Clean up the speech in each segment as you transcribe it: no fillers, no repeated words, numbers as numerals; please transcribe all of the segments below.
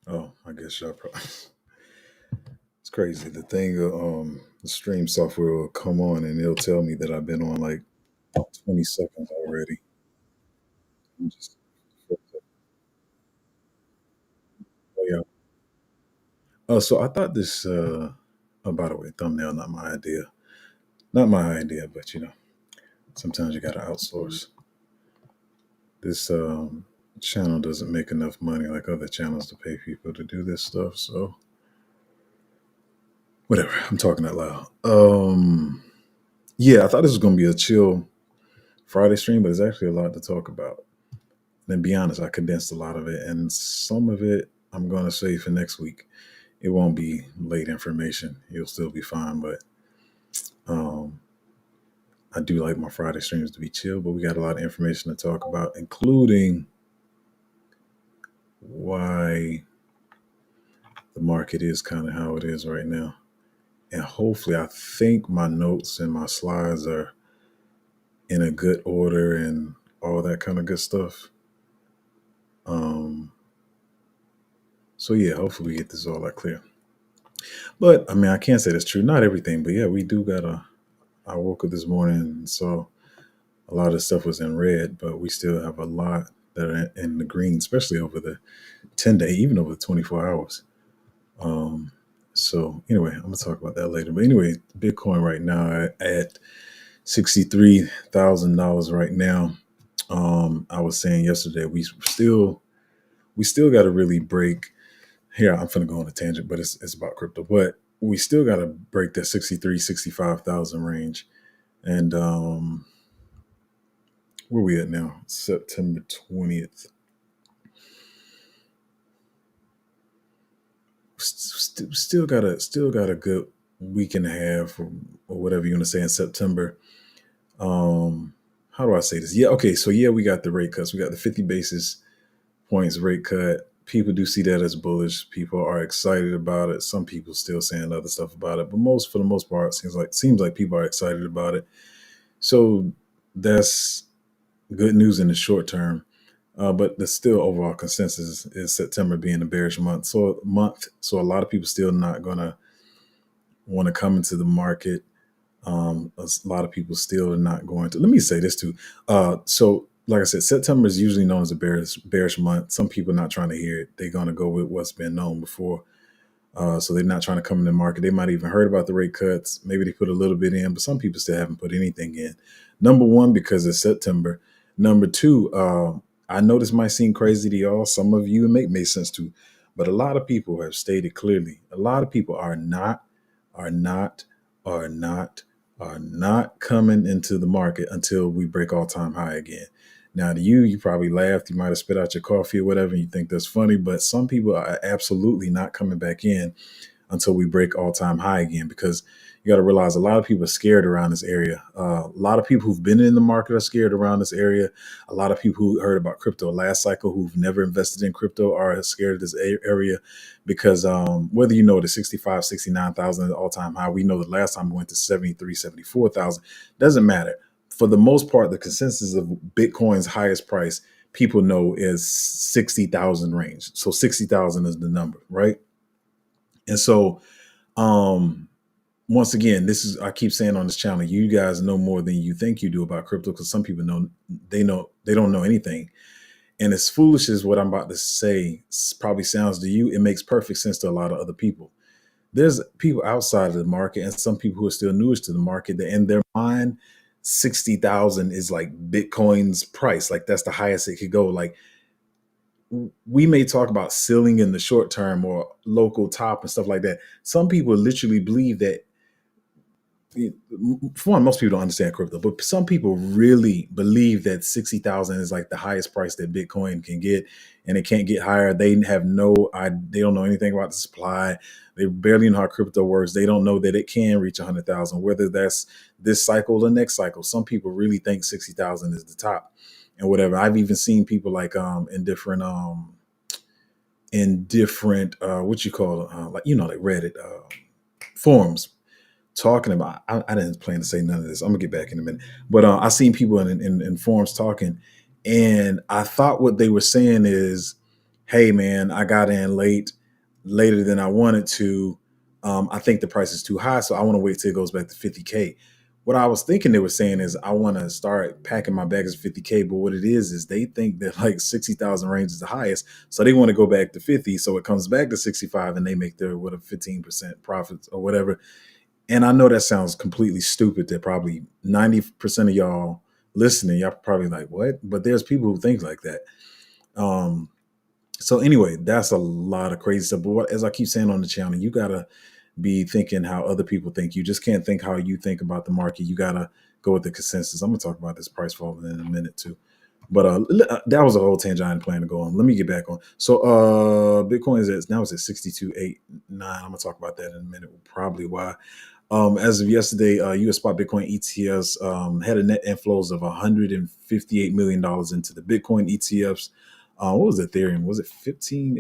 Oh, I guess y'all probably. It's crazy. The stream software will come on and it'll tell me that I've been on like 20 seconds already. I'm just, oh yeah. So I thought this. Oh, by the way, thumbnail, not my idea. Not my idea, but sometimes you gotta outsource. This channel doesn't make enough money like other channels to pay people to do this stuff. So whatever. I'm talking out loud. Yeah, I thought this was gonna be a chill Friday stream, but it's actually a lot to talk about. And be honest, I condensed a lot of it, and some of it I'm going to save for next week. It won't be late information. You'll still be fine, but um, I do like my Friday streams to be chill, but we got a lot of information to talk about, including why the market is kind of how it is right now. And hopefully, I think my notes and my slides are in a good order and all that kind of good stuff. Um, so yeah, hopefully we get this all that clear. But I mean, I can't say that's true. Not everything, but yeah, we do gotta. I woke up this morning and saw a lot of the stuff was in red, but we still have a lot that are in the green, especially over the 10-day, even over the 24 hours. Um, so anyway, I'm gonna talk about that later. But anyway, Bitcoin right now at $63,000 right now. I was saying yesterday we still got to really break. Here, I'm going to go on a tangent, but it's about crypto. But we still got to break that 65,000 range. And where we at now? September 20th. Still got a good week and a half or whatever you want to say in September. How do I say this? Yeah, okay. So yeah, we got the rate cuts. We got the 50 basis points rate cut. People do see that as bullish. People are excited about it. Some people still saying other stuff about it, but for the most part, seems like people are excited about it. So that's good news in the short term. But the still overall consensus is September being a bearish month. So a lot of people still not gonna want to come into the market. A lot of people still are not going to. Let me say this too. So like I said, September is usually known as a bearish month. Some people are not trying to hear it. They're going to go with what's been known before. So they're not trying to come in the market. They might even heard about the rate cuts. Maybe they put a little bit in, but some people still haven't put anything in. Number one, because it's September. Number two, I know this might seem crazy to y'all. Some of you, it may sense too, but a lot of people have stated clearly. A lot of people are not, are not, are not, are not coming into the market until we break all-time high again. Now, to you probably laughed. You might have spit out your coffee or whatever. And you think that's funny, but some people are absolutely not coming back in until we break all-time high again. Because you got to realize a lot of people are scared around this area. A lot of people who've been in the market are scared around this area. A lot of people who heard about crypto last cycle who've never invested in crypto are scared of this area because whether you know the 65, 69,000 all-time high, we know the last time we went to 73, 74,000, doesn't matter. For the most part, the consensus of Bitcoin's highest price, people know is 60,000 range. So 60,000 is the number, right? And so, once again, I keep saying on this channel, you guys know more than you think you do about crypto because some people they don't know anything. And as foolish as what I'm about to say probably sounds to you, it makes perfect sense to a lot of other people. There's people outside of the market and some people who are still newish to the market that in their mind, 60,000 is like Bitcoin's price. Like that's the highest it could go. Like we may talk about ceiling in the short term or local top and stuff like that. Some people literally believe that. For one, most people don't understand crypto, but some people really believe that 60,000 is like the highest price that Bitcoin can get, and it can't get higher. They have they don't know anything about the supply. They barely know how crypto works. They don't know that it can reach 100,000, whether that's this cycle or next cycle. Some people really think 60,000 is the top, and whatever. I've even seen people like in different what you call like like Reddit forums talking about. I didn't plan to say none of this. I'm gonna get back in a minute, but I seen people in forums talking, and I thought what they were saying is, "Hey man, I got in late, later than I wanted to. I think the price is too high, so I want to wait till it goes back to 50K. What I was thinking they were saying is I want to start packing my bags at 50K, but what it is they think that like 60,000 range is the highest, so they want to go back to 50, so it comes back to 65, and they make their 15% profits or whatever. And I know that sounds completely stupid. That probably 90% of y'all listening, y'all probably like, what? But there's people who think like that. So anyway, that's a lot of crazy stuff. But as I keep saying on the channel, you gotta be thinking how other people think. You just can't think how you think about the market. You gotta go with the consensus. I'm gonna talk about this price fall in a minute too. But that was a whole tangent I didn't plan to go on. Let me get back on. So Bitcoin is now it's at 62.89. I'm gonna talk about that in a minute. Probably why. As of yesterday, U.S. spot Bitcoin ETFs had a net inflows of $158 million into the Bitcoin ETFs. What was Ethereum? Was it 15?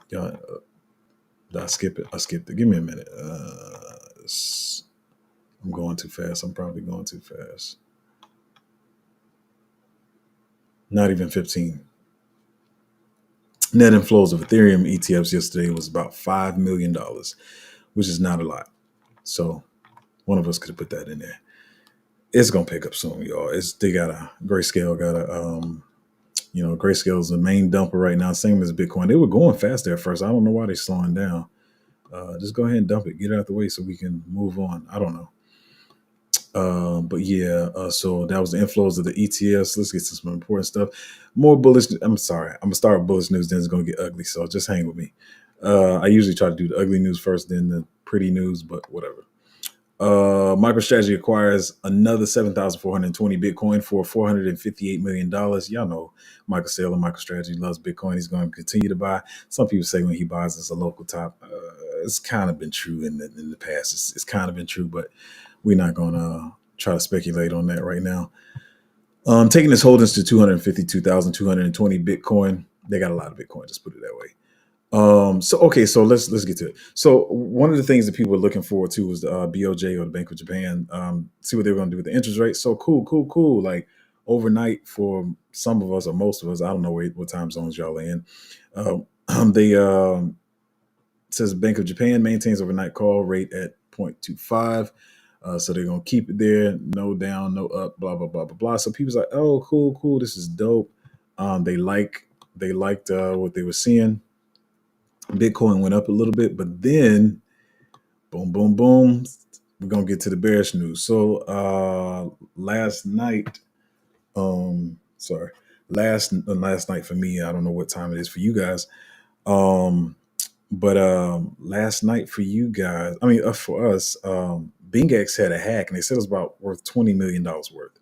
Yeah, did I skip it? I skipped it. Give me a minute. I'm going too fast. I'm probably going too fast. Not even 15. Net inflows of Ethereum ETFs yesterday was about $5 million, which is not a lot. So one of us could have put that in there. It's gonna pick up soon, y'all. They got a Grayscale Grayscale is the main dumper right now, same as Bitcoin. They were going fast there at first. I don't know why they're slowing down. Just go ahead and dump it, get it out the way so we can move on. I don't know. But yeah, so that was the inflows of the ETFs. Let's get to some important stuff. More bullish. I'm sorry. I'm gonna start with bullish news, then it's gonna get ugly. So just hang with me. I usually try to do the ugly news first, then the pretty news, but whatever. MicroStrategy acquires another 7,420 Bitcoin for $458 million. Y'all know Michael Saylor, MicroStrategy loves Bitcoin. He's going to continue to buy. Some people say when he buys, it's a local top. It's kind of been true in the past. It's kind of been true, but we're not going to try to speculate on that right now. Taking his holdings to 252,220 Bitcoin. They got a lot of Bitcoin, just put it that way. So let's get to it. So one of the things that people were looking forward to was the BOJ, or the Bank of Japan, see what they were going to do with the interest rate. So cool. Like overnight for some of us, or most of us, I don't know what time zones y'all are in. They says Bank of Japan maintains overnight call rate at 0.25. So they're gonna keep it there, no down, no up, blah blah blah blah blah. So people's like, oh, cool, this is dope. They liked what they were seeing. Bitcoin went up a little bit, but then boom, we're gonna get to the bearish news. So last night last night for me, I don't know what time it is for you guys. But last night for you guys, I mean for us, BingX had a hack, and they said it was worth $20 million worth.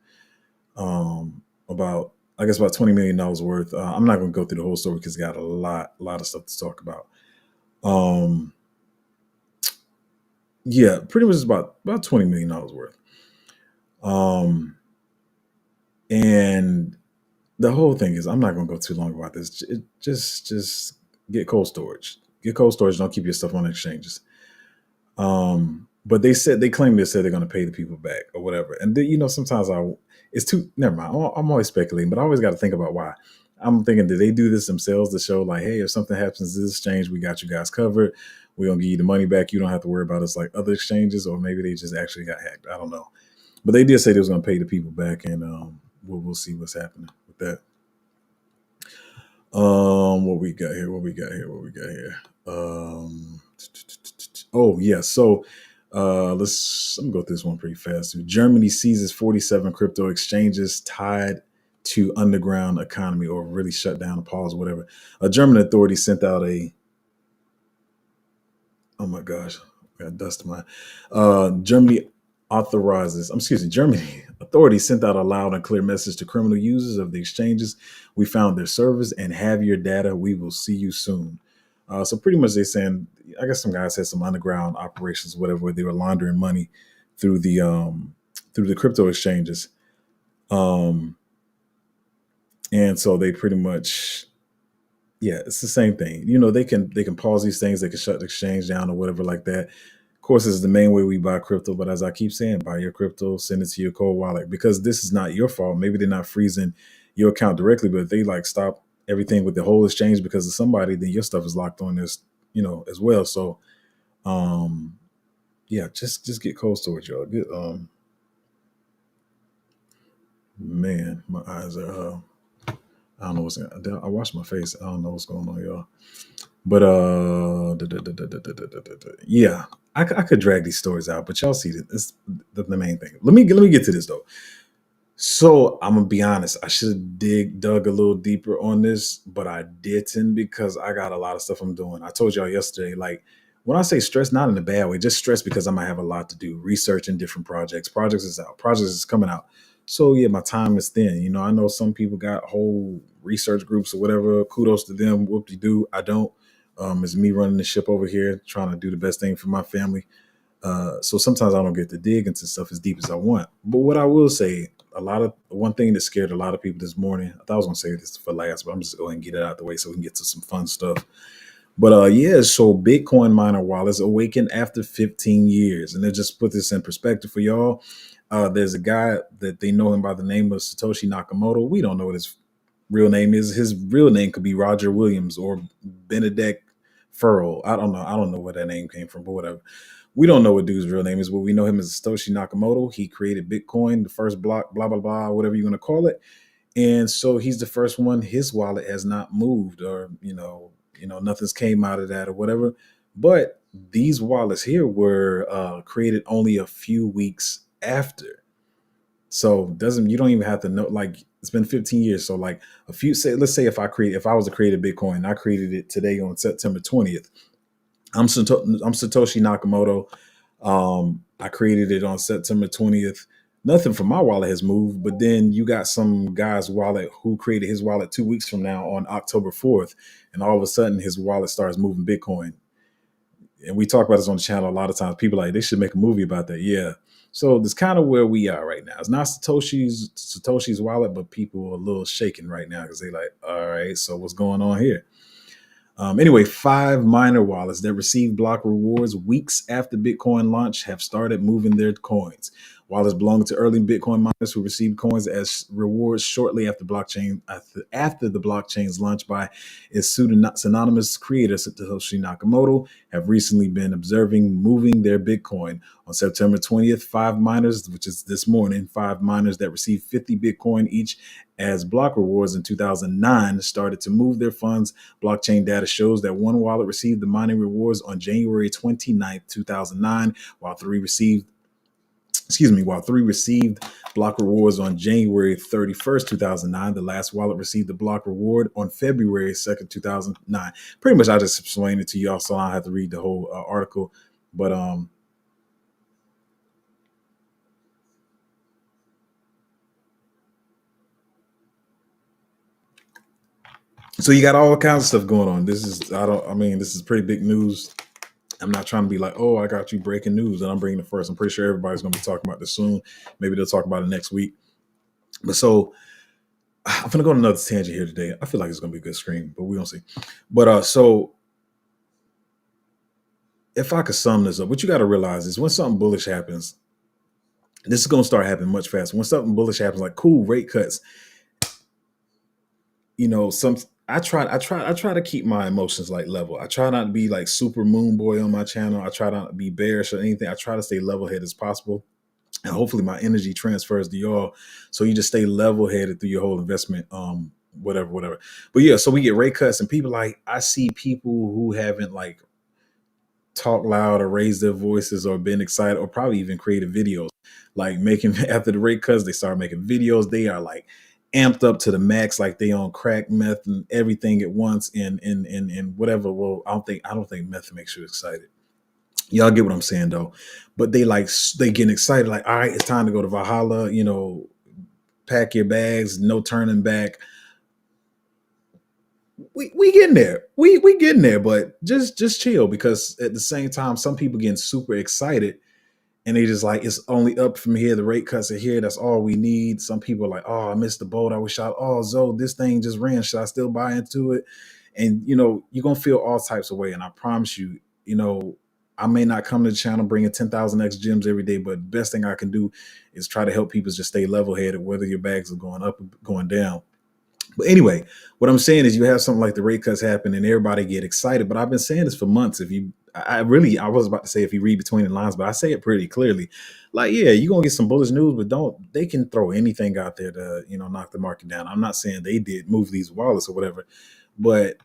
About $20 million worth. I'm not gonna go through the whole story because it's got a lot of stuff to talk about. Yeah, pretty much about $20 million worth. And the whole thing is, I'm not going to go too long about this. Just get cold storage. Get cold storage. Don't keep your stuff on exchanges. But they said they're going to pay the people back or whatever. And sometimes never mind. I'm always speculating, but I always got to think about why. I'm thinking, did they do this themselves to show like, hey, if something happens to this exchange, we got you guys covered. We're going to give you the money back. You don't have to worry about us like other exchanges, or maybe they just actually got hacked. I don't know. But they did say they was going to pay the people back, and we'll see what's happening with that. What we got here? Oh yeah. So I'm gonna go through this one pretty fast. Germany seizes 47 crypto exchanges tied to underground economy, or really shut down, pause, whatever. A German authority sent out oh my gosh, I got dust in my Germany authorities sent out a loud and clear message to criminal users of the exchanges. We found their servers and have your data. We will see you soon. So pretty much they're saying, I guess some guys had some underground operations, whatever, where they were laundering money through the crypto exchanges. And so they pretty much, yeah, it's the same thing. They can pause these things. They can shut the exchange down or whatever like that. Of course, this is the main way we buy crypto. But as I keep saying, buy your crypto, send it to your cold wallet, because this is not your fault. Maybe they're not freezing your account directly, but if they like stop everything with the whole exchange because of somebody, then your stuff is locked on this, as well. So yeah, just get cold storage, y'all. Get man, my eyes are I don't know what's I washed my face. I don't know what's going on, y'all. But yeah, I could drag these stories out, but y'all see that this the main thing. Let me get to this though. So I'm gonna be honest. I should have dug a little deeper on this, but I didn't because I got a lot of stuff I'm doing. I told y'all yesterday, like when I say stress, not in a bad way, just stress because I might have a lot to do, researching different projects. Projects is out, projects is coming out. So yeah, my time is thin. I know some people got whole research groups or whatever. Kudos to them. Whoop de do. I don't. It's me running the ship over here, trying to do the best thing for my family. So sometimes I don't get to dig into stuff as deep as I want. But what I will say, one thing that scared a lot of people this morning, I thought I was gonna say this for last, but I'm just going to get it out the way so we can get to some fun stuff. But yeah, so Bitcoin miner wallets awakened after 15 years. And they just put this in perspective for y'all. There's a guy that they know him by the name of Satoshi Nakamoto. We don't know what his real name is. His real name could be Roger Williams or Benedict Furrow. I don't know. I don't know where that name came from, but whatever. We don't know what dude's real name is, but we know him as Satoshi Nakamoto. He created Bitcoin, the first block, blah, blah, blah, whatever you want to call it. And so he's the first one. His wallet has not moved, or nothing's came out of that or whatever. But these wallets here were created only a few weeks after. So doesn't you don't even have to know, like, it's been 15 years. So like let's say if I was to create a Bitcoin, I created it today on September 20th. I'm Satoshi Nakamoto. I created it on September 20th. Nothing from my wallet has moved, but then you got some guy's wallet who created his wallet 2 weeks from now on October 4th, and all of a sudden his wallet starts moving Bitcoin. And we talk about this on the channel a lot of times. People are like, they should make a movie about that. Yeah. So that's kind of where we are right now. It's not Satoshi's wallet, but people are a little shaken right now because they like, all right, so what's going on here? Anyway, 5 miner wallets that received block rewards weeks after Bitcoin launch have started moving their coins. Wallets belonging to early Bitcoin miners who received coins as rewards shortly after the blockchain's launch by its synonymous creator Satoshi Nakamoto have recently been observing moving their Bitcoin. On September 20th, 5 miners, which is this morning, 5 miners that received 50 Bitcoin each as block rewards in 2009 started to move their funds. Blockchain data shows that one wallet received the mining rewards on January 29th, 2009, while three received block rewards on January 31st, 2009. The last wallet received the block reward on February 2nd, 2009. Pretty much I just explained it to y'all, so I don't have to read the whole article. But so you got all kinds of stuff going on. This is pretty big news. I'm not trying to be like, oh, I got you breaking news and I'm bringing it first. I'm pretty sure everybody's going to be talking about this soon. Maybe they'll talk about it next week. But so I'm going to go on another tangent here today. I feel like it's going to be a good screen, but we don't see. But so if I could sum this up, what you got to realize is when something bullish happens, this is going to start happening much faster. When something bullish happens, like cool rate cuts, I try to keep my emotions like level. I try not to be like super moon boy on my channel. I try not to be bearish or anything. I try to stay level headed as possible. And hopefully my energy transfers to y'all. So you just stay level headed through your whole investment. Whatever. But yeah, so we get rate cuts and people I see people who haven't like talked loud or raised their voices or been excited or probably even created videos like making after the rate cuts, they start making videos. They are like amped up to the max, like they on crack, meth, and everything at once, and whatever. Well, I don't think meth makes you excited. Y'all get what I'm saying though. But they getting excited, like, all right, it's time to go to Valhalla, pack your bags, no turning back. We getting there. We getting there, but just chill, because at the same time, some people getting super excited and they just like, it's only up from here. The rate cuts are here. That's all we need. Some people are like, oh, I missed the boat. I wish this thing just ran. Should I still buy into it? And, you're going to feel all types of way. And I promise you, I may not come to the channel bringing 10,000x gems every day, but the best thing I can do is try to help people just stay level headed, whether your bags are going up or going down. But anyway, what I'm saying is you have something like the rate cuts happen and everybody get excited. But I've been saying this for months. If you, I was about to say if you read between the lines, but I say it pretty clearly. Like, yeah, you're gonna get some bullish news, but don't they can throw anything out there to knock the market down. I'm not saying they did move these wallets or whatever, but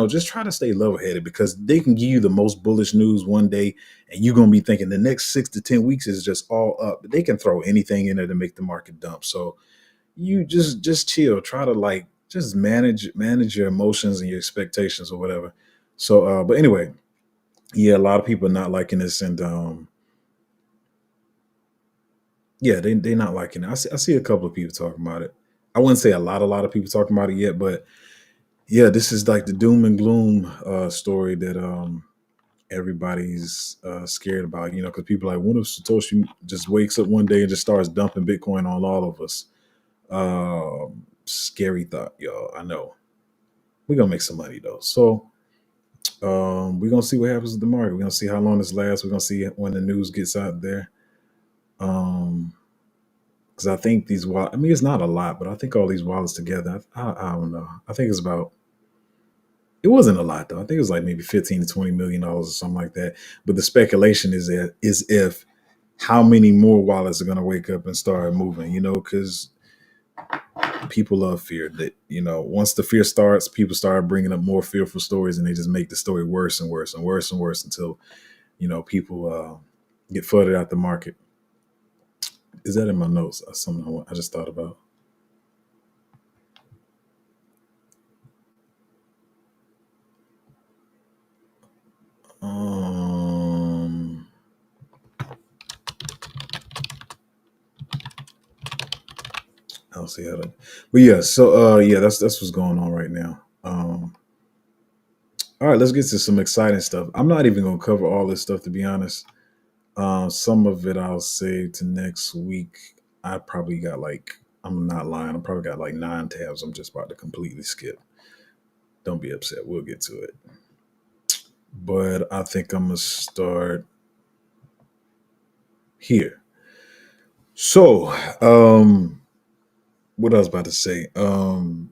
just try to stay level headed because they can give you the most bullish news one day, and you're gonna be thinking the next 6 to 10 weeks is just all up. But they can throw anything in there to make the market dump. So you just chill, try to like just manage your emotions and your expectations or whatever. So but anyway, yeah, a lot of people are not liking this, and yeah, they not liking it. I see a couple of people talking about it. I wouldn't say a lot of people talking about it yet, but yeah, this is like the doom and gloom story that everybody's scared about, because people are like, what if Satoshi just wakes up one day and just starts dumping Bitcoin on all of us? Scary thought, y'all. I know. We're gonna make some money though. So we're gonna see what happens with the market. We're gonna see how long this lasts. We're gonna see when the news gets out there. Because I think these wallets, I mean, it's not a lot, but I think all these wallets together, I don't know. I think it's about, it wasn't a lot though. I think it was like maybe 15 to $20 million or something like that. But the speculation is if how many more wallets are gonna wake up and start moving, because people love fear. That once the fear starts, people start bringing up more fearful stories, and they just make the story worse and worse and worse and worse until people get flooded out the market. Is that in my notes? Something I just thought about. Um, I'll see how to. But yeah, so yeah, that's what's going on right now. All right, let's get to some exciting stuff. I'm not even gonna cover all this stuff to be honest. Some of it I'll save to next week. I probably got like, I'm not lying, I probably got like 9 tabs I'm just about to completely skip. Don't be upset. We'll get to it. But I think I'm gonna start here. So, what I was about to say. Oh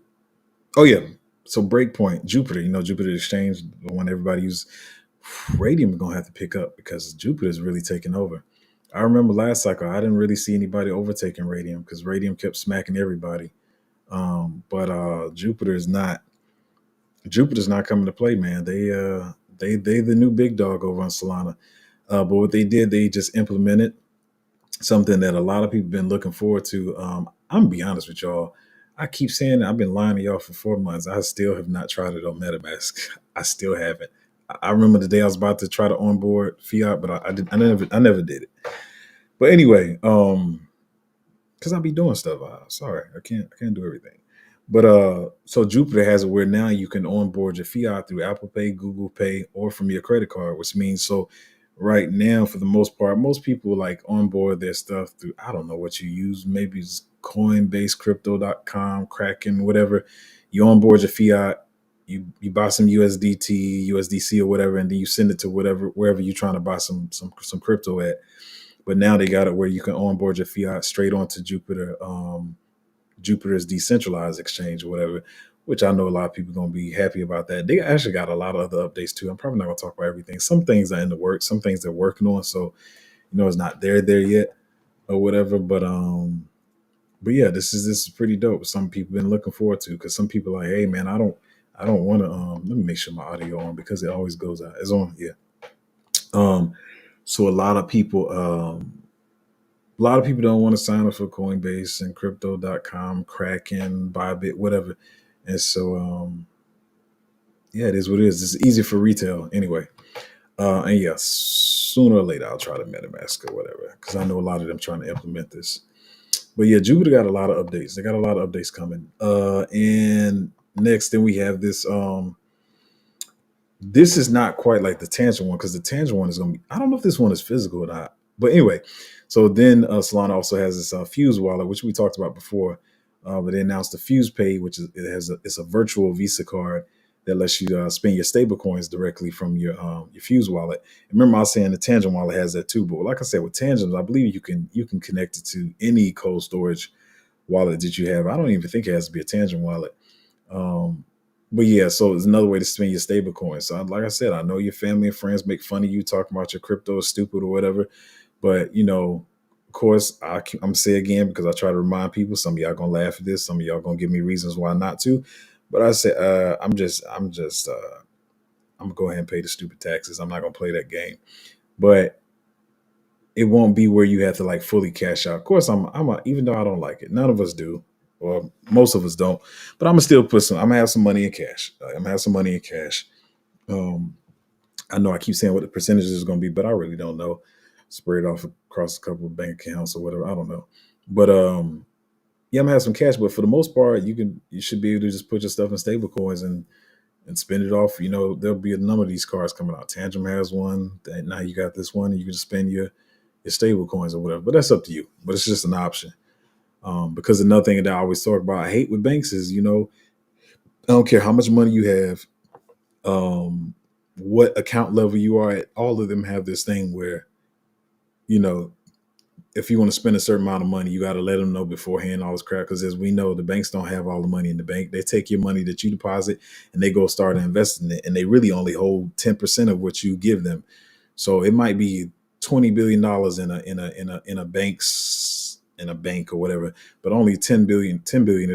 yeah. So Breakpoint, Jupiter, Jupiter Exchange, the one everybody uses. Radium is gonna have to pick up because Jupiter is really taking over. I remember last cycle, I didn't really see anybody overtaking Radium because Radium kept smacking everybody. But Jupiter's not coming to play, man. They the new big dog over on Solana. But what they did, they just implemented something that a lot of people been looking forward to. I'm gonna be honest with y'all. I keep saying that I've been lying to y'all for 4 months. I still have not tried it on MetaMask. I still haven't. I remember the day I was about to try to onboard Fiat, but I never did it. But anyway, because I be doing stuff. Sorry, I can't do everything. But so Jupiter has it where now you can onboard your fiat through Apple Pay, Google Pay, or from your credit card, which means so right now, for the most part, most people like onboard their stuff through, I don't know what you use, maybe it's Coinbase, crypto.com, Kraken, whatever. You onboard your fiat, you buy some USDT, USDC or whatever, and then you send it to wherever you're trying to buy some crypto at. But now they got it where you can onboard your fiat straight onto Jupiter, Jupiter's decentralized exchange or whatever, which I know a lot of people are going to be happy about that. They actually got a lot of other updates too. I'm probably not going to talk about everything. Some things are in the works, some things they're working on. So, it's not there yet or whatever. But yeah, this is pretty dope. Some people been looking forward to because some people are like, hey man, I don't want to. Let me make sure my audio on because it always goes out. It's on, yeah. So a lot of people, don't want to sign up for Coinbase and crypto.com, Kraken, Bybit, whatever. And so, yeah, it is what it is. It's easy for retail anyway. And yeah, sooner or later, I'll try to MetaMask or whatever, because I know a lot of them trying to implement this. But yeah, Jupiter got a lot of updates. They got a lot of updates coming. And next, then we have this. This is not quite like the Tangent one because the Tangent one is going to be, I don't know if this one is physical or not. But anyway, so then Solana also has this Fuse wallet, which we talked about before. But they announced the Fuse Pay, which it's a virtual Visa card that lets you spend your stable coins directly from your Fuse wallet. And remember, I was saying the Tangent wallet has that too. But like I said, with Tangent, I believe you can connect it to any cold storage wallet that you have. I don't even think it has to be a Tangent wallet. But yeah, so it's another way to spend your stable coins. So like I said, I know your family and friends make fun of you talking about your crypto is stupid or whatever, but of course, I'm say again because I try to remind people. Some of y'all gonna laugh at this. Some of y'all gonna give me reasons why not to. But I say, I'm gonna go ahead and pay the stupid taxes. I'm not gonna play that game. But it won't be where you have to like fully cash out. Of course, even though I don't like it, none of us do, or most of us don't. But I'm gonna still I'm gonna have some money in cash. I'm gonna have some money in cash. Um, I know I keep saying what the percentage is gonna be, but I really don't know. Spread off across a couple of bank accounts or whatever. I don't know. But yeah, I'm gonna have some cash. But for the most part, you should be able to just put your stuff in stable coins and spend it off. There'll be a number of these cards coming out. Tantrum has one. That now you got this one, and you can just spend your stable coins or whatever. But that's up to you. But it's just an option. Because another thing that I always talk about, I hate with banks is, I don't care how much money you have, what account level you are at. All of them have this thing where, you know, if you want to spend a certain amount of money, you got to let them know beforehand, all this crap. Because as we know, the banks don't have all the money in the bank. They take your money that you deposit and they go start investing it. And they really only hold 10% of what you give them. So it might be $20 billion in a bank or whatever, but only 10 billion of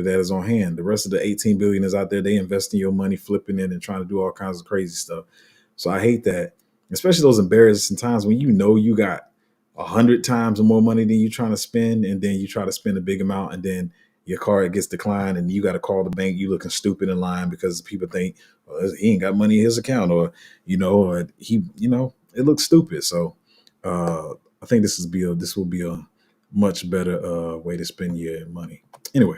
that is on hand. The rest of the 18 billion is out there. They invest in your money, flipping it and trying to do all kinds of crazy stuff. So I hate that, especially those embarrassing times when you got 100 times more money than you trying to spend, and then you try to spend a big amount, and then your card gets declined, and you got to call the bank. You looking stupid in line because people think, well, he ain't got money in his account, or it looks stupid. So I think this will be a much better way to spend your money. Anyway,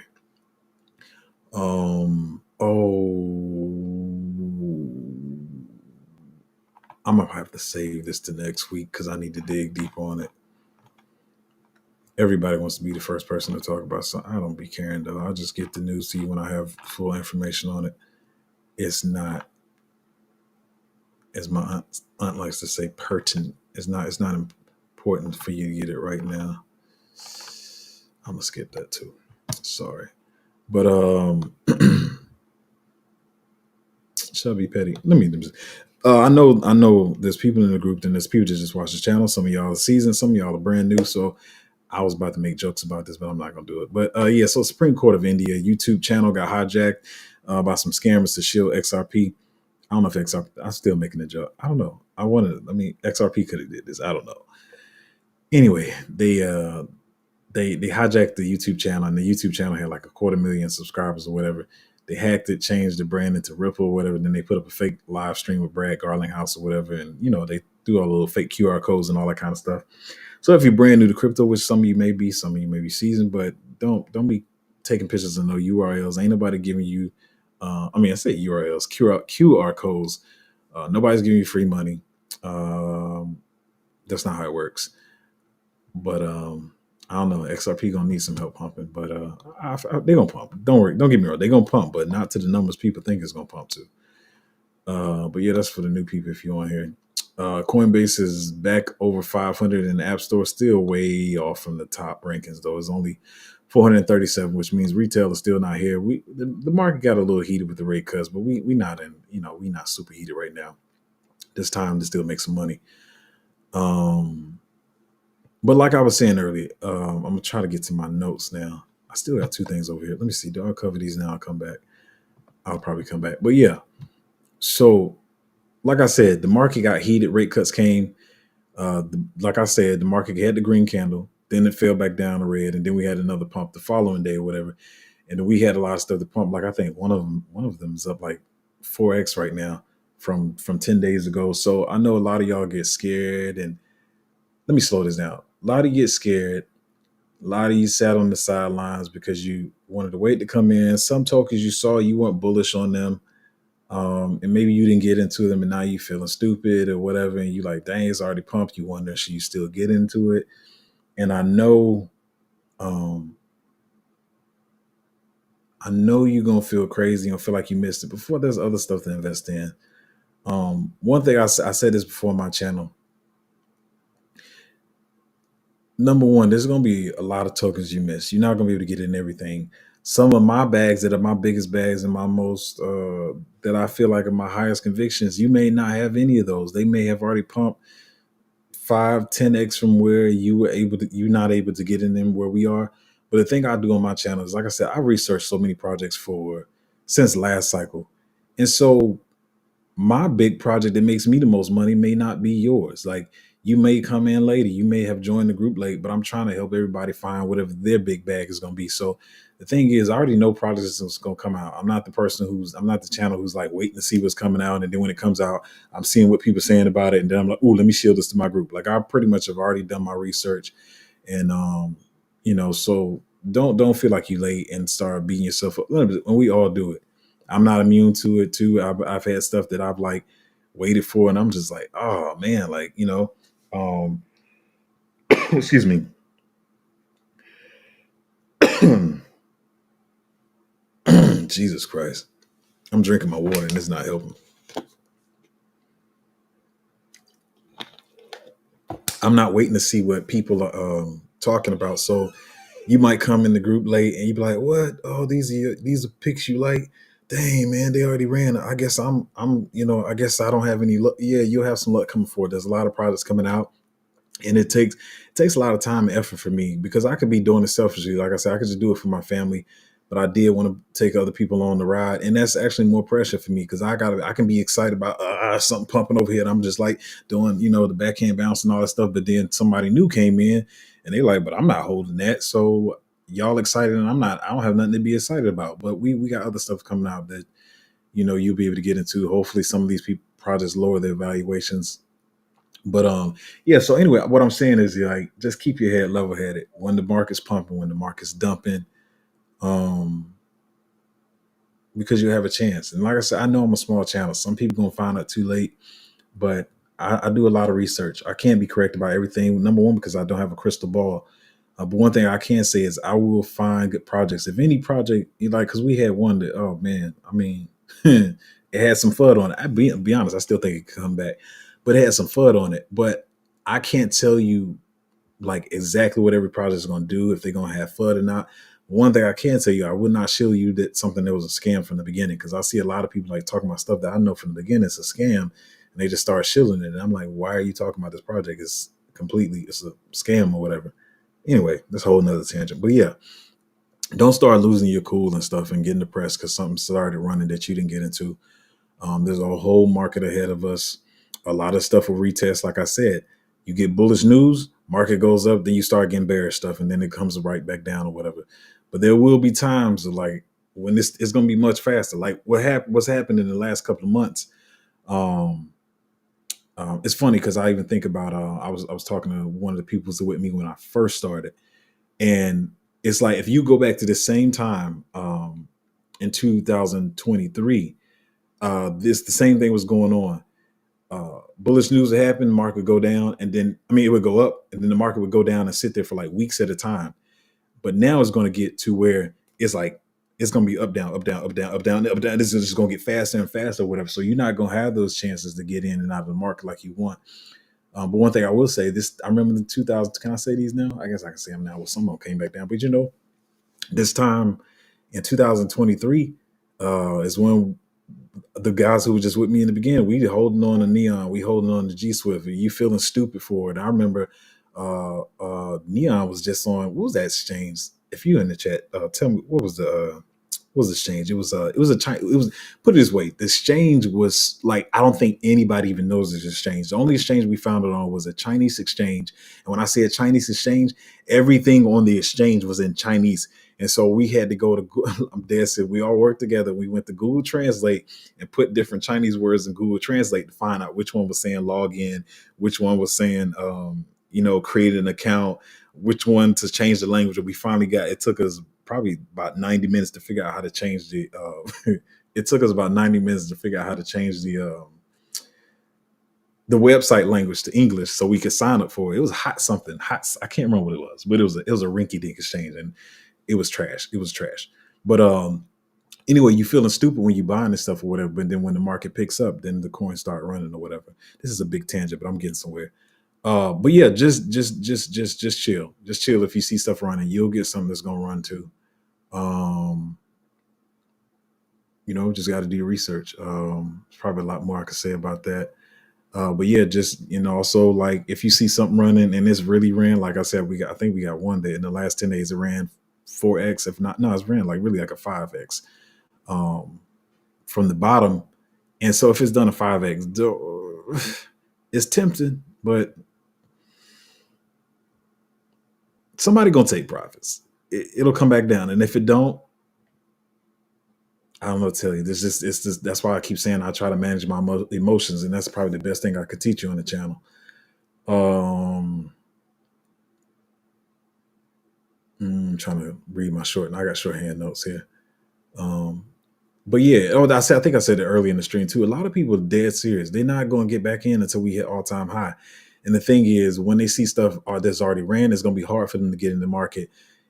I'm gonna have to save this to next week because I need to dig deep on it. Everybody wants to be the first person to talk about something. I don't be caring though. I'll just get the news to you when I have full information on it. It's not, as my aunt likes to say, pertinent. It's not important for you to get it right now. I'm gonna skip that too. Sorry. But shall be petty. I know there's people in the group and there's people that just watch the channel. Some of y'all are seasoned, some of y'all are brand new. So I was about to make jokes about this, but I'm not gonna do it. But yeah, so Supreme Court of India YouTube channel got hijacked by some scammers to shield XRP. I don't know if XRP. I'm still making a joke. I don't know. XRP could have did this. I don't know. Anyway, they hijacked the YouTube channel, and the YouTube channel had like 250,000 subscribers or whatever. They hacked it, changed the brand into Ripple or whatever. Then they put up a fake live stream with Brad Garlinghouse or whatever, and they threw all the little fake QR codes and all that kind of stuff. So if you're brand new to crypto, which some of you may be seasoned, but don't be taking pictures of no URLs. Ain't nobody giving you. I say URLs, QR codes. Nobody's giving you free money. That's not how it works. But I don't know. XRP gonna need some help pumping, but they gonna pump. Don't worry. Don't get me wrong. They gonna pump, but not to the numbers people think it's gonna pump to. But yeah, that's for the new people if you're on here. Coinbase is back over 500 in the App Store, still way off from the top rankings though. It's only 437, which means retail is still not here. The market got a little heated with the rate cuts, but we not in, we not super heated right now. This time to still make some money. But like I was saying earlier, I'm gonna try to get to my notes now. I still got two things over here. Let me see. Do I cover these now? I'll come back. I'll probably come back. But yeah. So like I said, the market got heated. Rate cuts came. Like I said, the market had the green candle. Then it fell back down to red, and then we had another pump the following day or whatever. And then we had a lot of stuff to pump. Like I think one of them is up like 4x right now from 10 days ago. So I know a lot of y'all get scared. And let me slow this down. A lot of you get scared. A lot of you sat on the sidelines because you wanted to wait to come in. Some tokens you saw, you weren't bullish on them. And maybe you didn't get into them and now you feeling stupid or whatever. And you like, dang, it's already pumped. You wonder, should you still get into it? And I know you're going to feel crazy and feel like you missed it before. There's other stuff to invest in. One thing I said this before on my channel. Number one, there's going to be a lot of tokens you miss. You're not going to be able to get in everything. some of my bags that are my biggest bags and my most that I feel like are my highest convictions, you may not have any of those. They may have already pumped 5, 10x from where you're not able to get in them where we are. But the thing I do on my channel is, like I said, I researched so many projects for since last cycle. And so my big project that makes me the most money may not be yours. Like, you may come in later, you may have joined the group late, but I'm trying to help everybody find whatever their big bag is going to be. So the thing is, I already know projects is going to come out. I'm not I'm not the channel who's like waiting to see what's coming out. And then when it comes out, I'm seeing what people are saying about it. And then I'm like, oh, let me shield this to my group. Like, I pretty much have already done my research. And, so don't feel like you late and start beating yourself up. When we all do it. I'm not immune to it too. I've had stuff that I've like waited for, and I'm just like, oh man, like, excuse me. Jesus Christ. I'm drinking my water and it's not helping. I'm not waiting to see what people are talking about. So you might come in the group late and you be like, what? Oh, these are picks you like. Dang, man, they already ran. I guess I guess I don't have any luck. Yeah, you'll have some luck coming forward. There's a lot of products coming out. And it takes a lot of time and effort for me, because I could be doing it selfishly. Like I said, I could just do it for my family, but I did want to take other people on the ride, and that's actually more pressure for me, because I can be excited about something pumping over here, and I'm just like doing the backhand bounce and all that stuff. But then somebody new came in, and they like, but I'm not holding that. So y'all excited, and I'm not. I don't have nothing to be excited about. But we got other stuff coming out that you'll be able to get into. Hopefully, some of these people projects lower their valuations. But yeah, so anyway, what I'm saying is, like, just keep your head level headed when the market's pumping, when the market's dumping, um, because you have a chance. And like I said, I know I'm a small channel. Some people gonna find out too late, but I do a lot of research. I can't be correct about everything. Number one, because I don't have a crystal ball. But one thing I can say is I will find good projects. If any project you like, because we had one that, oh man, I mean, it had some FUD on it. Be honest, I still think it could come back, but it had some FUD on it. But I can't tell you like exactly what every project is going to do, if they're going to have FUD or not. One thing I can tell you, I would not show you that something that was a scam from the beginning, because I see a lot of people like talking about stuff that I know from the beginning it's a scam, and they just start shilling it. And I'm like, why are you talking about this project? It's a scam or whatever. Anyway, that's a whole nother tangent. But yeah, don't start losing your cool and stuff and getting depressed because something started running that you didn't get into. There's a whole market ahead of us. A lot of stuff will retest. Like I said, you get bullish news, market goes up, then you start getting bearish stuff, and then it comes right back down or whatever. But there will be times like when this is going to be much faster. Like what's happened in the last couple of months. It's funny because I even think about I was talking to one of the people who was with me when I first started, and it's like if you go back to the same time in 2023, the same thing was going on. Bullish news would happen, market would go down, and then it would go up, and then the market would go down and sit there for like weeks at a time. But now it's going to get to where it's like it's going to be up, down, up, down, up, down, up, down, up, down. This is just going to get faster and faster, or whatever. So you're not going to have those chances to get in and out of the market like you want. But one thing I will say, I remember the 2000. Can I say these now? I guess I can say them now. Well, some of them came back down, but this time in 2023 is when the guys who were just with me in the beginning, we holding on to Neon, we holding on to G Swift. You feeling stupid for it? I remember Neon was just on, what was that exchange? If you in the chat, tell me what was the exchange? It was put it this way, the exchange was like, I don't think anybody even knows this exchange. The only exchange we found it on was a Chinese exchange. And when I say a Chinese exchange, everything on the exchange was in Chinese. And so we had to go to, I'm dead serious, we all worked together. We went to Google Translate and put different Chinese words in Google Translate to find out which one was saying log in, which one was saying, create an account, which one to change the language. And we finally it took us probably about 90 minutes to figure out how to change it took us about 90 minutes to figure out how to change the website language to English so we could sign up for it. It was hot. I can't remember what it was, but it was a rinky dink exchange, and it was trash. It was trash. But anyway, you feeling stupid when you buying this stuff or whatever, but then when the market picks up, then the coins start running or whatever. This is a big tangent, but I'm getting somewhere. But yeah, just chill. Just chill if you see stuff running. You'll get something that's gonna run too. Um, just got to do your research. There's probably a lot more I could say about that. But yeah, just also like if you see something running and it's really ran, like I said, I think we got one that in the last 10 days it ran 4x, if not, no, it's ran like really like a 5x um, from the bottom. And so if it's done a 5x, it's tempting, but somebody gonna take profits. It'll come back down, and if it don't, I don't know what to tell you. It's just that's why I keep saying I try to manage my emotions, and that's probably the best thing I could teach you on the channel. I'm trying to read my short, and I got shorthand notes here. Um, but yeah, I think I said it early in the stream too. A lot of people are dead serious. They're not going to get back in until we hit all time high. And the thing is, when they see stuff that's already ran, it's going to be hard for them to get in the market.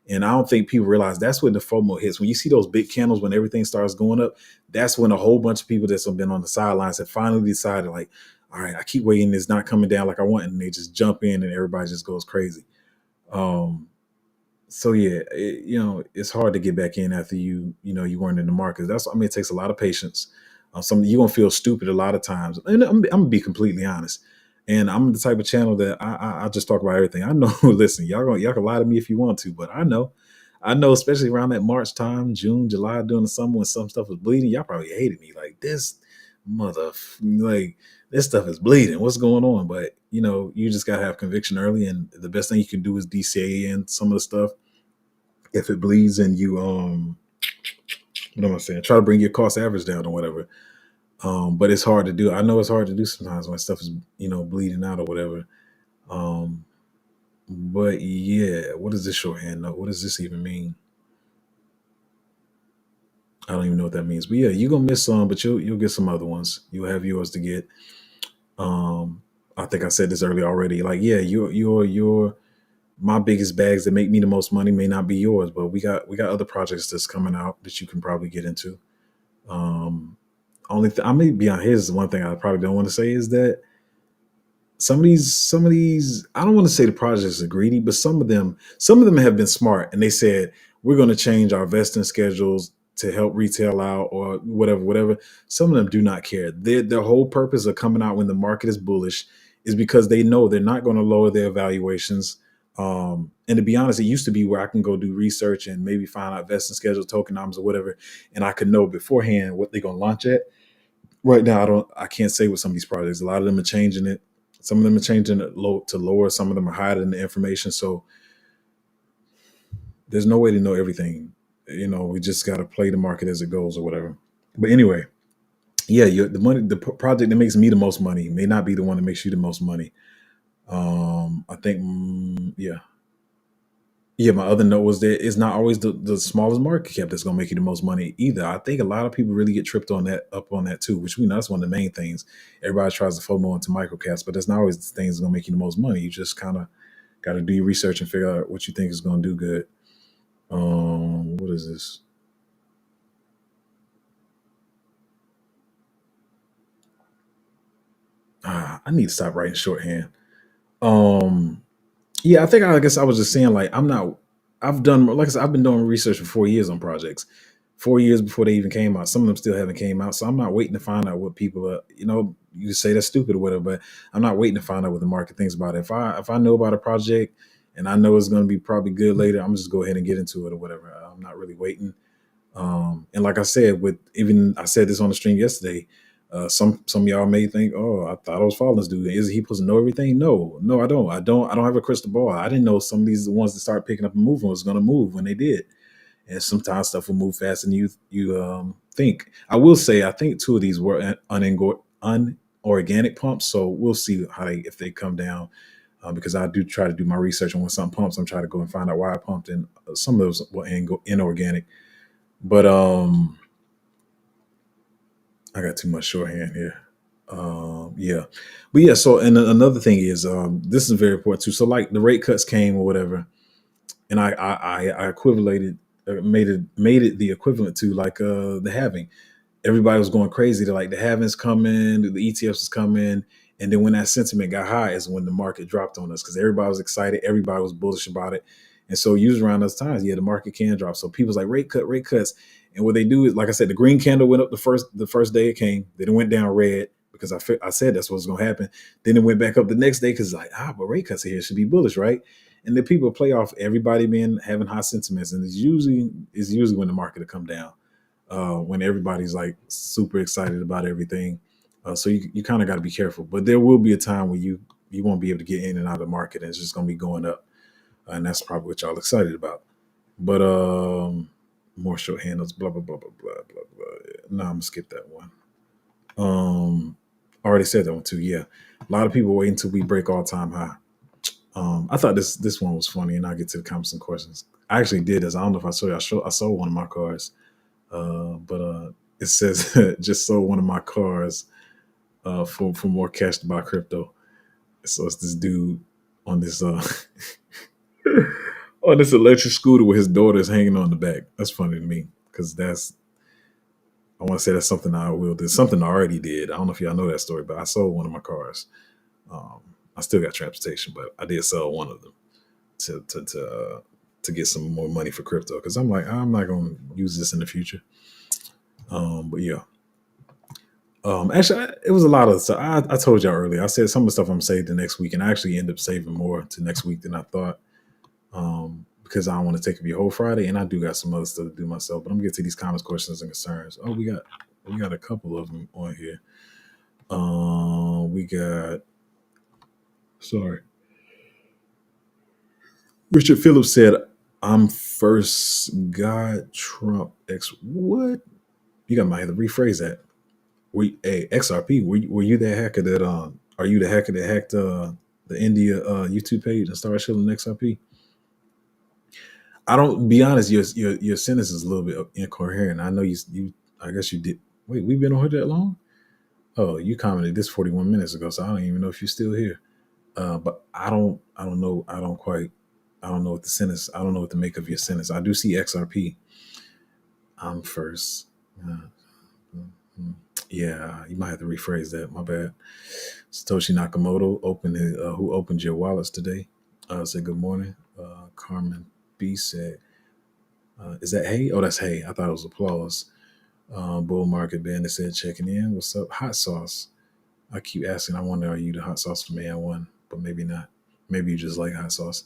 And I don't think people realize that's when the FOMO hits. When you see those big candles, when everything starts going up, that's when a whole bunch of people that's been on the sidelines have finally decided, like, all right, I keep waiting, it's not coming down like I want, and they just jump in, and everybody just goes crazy. Um, so yeah, it's hard to get back in after you weren't in the market. It takes a lot of patience. Some you're gonna feel stupid a lot of times, and I'm gonna be completely honest. And I'm the type of channel that I just talk about everything. I know. Listen, y'all can lie to me if you want to, but I know, especially around that March time, June, July, during the summer when some stuff was bleeding, y'all probably hated me like this like this stuff is bleeding. What's going on? But you just gotta have conviction early, and the best thing you can do is DCA in some of the stuff if it bleeds, and you what am I saying? Try to bring your cost average down or whatever. But it's hard to do. I know it's hard to do sometimes when stuff is bleeding out or whatever. Um, but yeah, what is this shorthand note? What does this even mean? I don't even know what that means. But yeah, you're gonna miss some, but you'll get some other ones. You'll have yours to get. Um, I think I said this earlier already. Like, yeah, your my biggest bags that make me the most money may not be yours, but we got other projects that's coming out that you can probably get into. Um, I may be on his one thing I probably don't want to say is that some of these I don't want to say the projects are greedy, but some of them have been smart, and they said we're going to change our vesting schedules to help retail out or whatever. Some of them do not care. Their whole purpose of coming out when the market is bullish is because they know they're not going to lower their valuations. And to be honest, it used to be where I can go do research and maybe find out vesting schedule, tokenomics, or whatever, and I could know beforehand what they're going to launch at. Right now, I can't say with some of these projects. A lot of them are changing it. Some of them are changing it low to lower. Some of them are hiding the information. So there's no way to know everything. We just got to play the market as it goes or whatever. But anyway, yeah, the project that makes me the most money may not be the one that makes you the most money. I think, yeah. Yeah, my other note was that it's not always the smallest market cap that's going to make you the most money either. I think a lot of people really get tripped up on that too, which we know that's one of the main things. Everybody tries to FOMO into microcaps, but that's not always the things that's going to make you the most money. You just kind of got to do your research and figure out what you think is going to do good. What is this? I need to stop writing shorthand. Um, Yeah, I guess I was just saying, like, I've done, like I said, I've been doing research for 4 years on projects, 4 years before they even came out. Some of them still haven't came out. So I'm not waiting to find out what people are, you say that's stupid or whatever, but I'm not waiting to find out what the market thinks about it. If I know about a project and I know it's going to be probably good later, I'm just go ahead and get into it or whatever. I'm not really waiting. And like I said, I said this on the stream yesterday. Some of y'all may think, oh, I thought I was following this dude. Is he supposed to know everything? No, I don't. I don't have a crystal ball. I didn't know some of these the ones that started picking up and moving was going to move when they did. And sometimes stuff will move faster than you think. I will say, I think two of these were unorganic pumps. So we'll see if they come down. Because I do try to do my research on when something pumps. I'm trying to go and find out why I pumped, and some of those were inorganic. But I got too much shorthand here. Yeah, but yeah. So, and another thing is, this is very important too. So, like the rate cuts came or whatever, and I equivalated, made it the equivalent to like the halving. Everybody was going crazy. They're like the halving's coming, the ETFs is coming, and then when that sentiment got high is when the market dropped on us because everybody was excited, everybody was bullish about it, And so usually around those times, yeah, the market can drop. So people's like rate cuts. And what they do is, like I said, the green candle went up the first day it came. Then it went down red because I said that's what's going to happen. Then it went back up the next day because like, but rate cuts here should be bullish, right? And then people play off everybody being having high sentiments, and it's usually when the market will come down, when everybody's like super excited about everything. So you kind of got to be careful. But there will be a time where you won't be able to get in and out of the market, and it's just going to be going up, and that's probably what y'all excited about. But more short handles, blah blah blah blah blah blah blah. No, I'm gonna skip that one. I already said that one too. Yeah, a lot of people wait until we break all time high. I thought this one was funny, and I'll get to the comments and questions. I actually did this. I don't know if I saw you. I sold one of my cars, but it says just sold one of my cars for more cash to buy crypto. So it's this dude on this on this electric scooter with his daughter is hanging on the back. That's funny to me because I want to say that's something I will do. Something I already did. I don't know if y'all know that story, but I sold one of my cars. Um, I still got transportation, but I did sell one of them to get some more money for crypto because I'm like, I'm not going to use this in the future. But yeah. Actually, it was a lot of stuff. I told y'all earlier. I said some of the stuff I'm saving the next week, and I actually end up saving more to next week than I thought. Because I don't want to take up your whole Friday, and I do got some other stuff to do myself. But I'm gonna get to these comments, questions, and concerns. Oh, we got a couple of them on here. We got sorry. Richard Phillips said, "I'm first God Trump X." What? You got might have to rephrase that. XRP? Were you that hacker that Are you the hacker that hacked the India YouTube page and started shilling XRP? I don't be honest. Your sentence is a little bit incoherent. I know you. I guess you did. Wait, we've been on here that long? Oh, you commented this 41 minutes ago, so I don't even know if you're still here. But I don't. I don't know. I don't quite. I don't know what the sentence. I don't know what to make of your sentence. I do see XRP. I'm first. Yeah, you might have to rephrase that. My bad. Satoshi Nakamoto who opened your wallets today. Said good morning. Carmen B said, "Is that Hey? Oh, that's Hey. I thought it was applause." Bull Market Bandit said, "Checking in. What's up? Hot sauce." I keep asking. I wonder, are you the hot sauce man one? But maybe not. Maybe you just like hot sauce.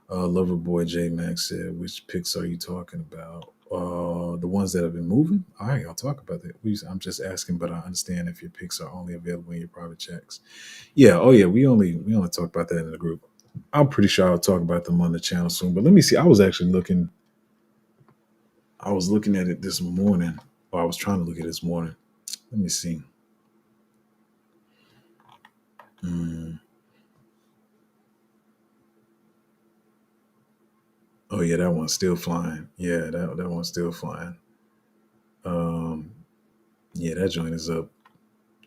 Loverboy J Max said, "Which picks are you talking about? The ones that have been moving. All right, I'll talk about that. I'm just asking, but I understand if your picks are only available in your private checks. Yeah. Oh yeah. We only talk about that in the group. I'm pretty sure I'll talk about them on the channel soon. But let me see. I was actually looking. I was looking at it this morning, or I was trying to look at it this morning. Let me see. Mm. Oh yeah, that one's still flying. Yeah, that one's still flying. Um, yeah, that joint is up.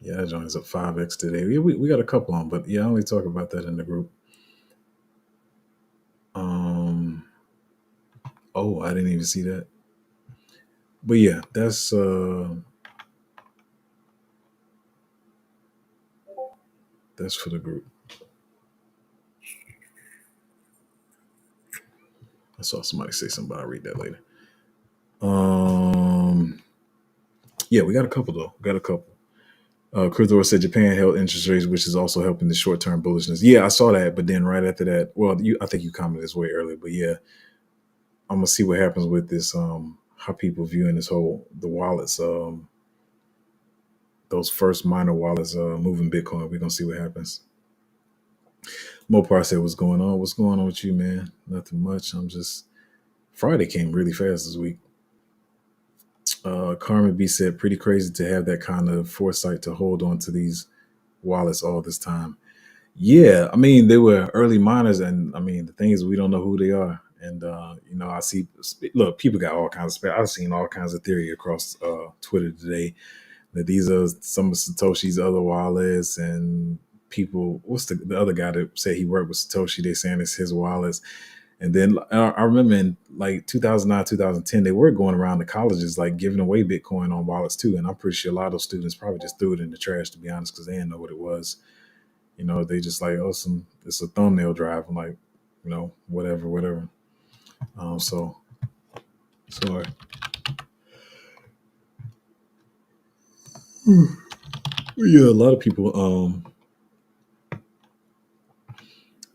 Yeah, that joint is up 5x today. Yeah, we got a couple on, but yeah, I only talk about that in the group. Um, oh, I didn't even see that. But yeah, that's for the group. I saw somebody say something, but I'll read that later. Um, yeah, we got a couple though. We got a couple. Crypto said Japan held interest rates, which is also helping the short term bullishness. Yeah, I saw that, but then right after that, well, I think you commented this way earlier, but yeah, I'm gonna see what happens with this. How people viewing this whole the wallets. Those first minor wallets moving Bitcoin. We're gonna see what happens. Mopar said, "What's going on? What's going on with you, man? Nothing much. I'm just Friday came really fast this week." Carmen B said, "Pretty crazy to have that kind of foresight to hold on to these wallets all this time." Yeah, I mean they were early miners, and I mean the thing is we don't know who they are. And I see. Look, people got all kinds of. I've seen all kinds of theory across Twitter today that these are some of Satoshi's other wallets, and people. What's the other guy that said he worked with Satoshi? They saying it's his wallets. And then I remember in like 2009, 2010, they were going around the colleges like giving away Bitcoin on wallets too. And I'm pretty sure a lot of those students probably just threw it in the trash, to be honest, because they didn't know what it was. They just like, oh, it's a thumbnail drive. I'm like, whatever. So sorry. Yeah, a lot of people.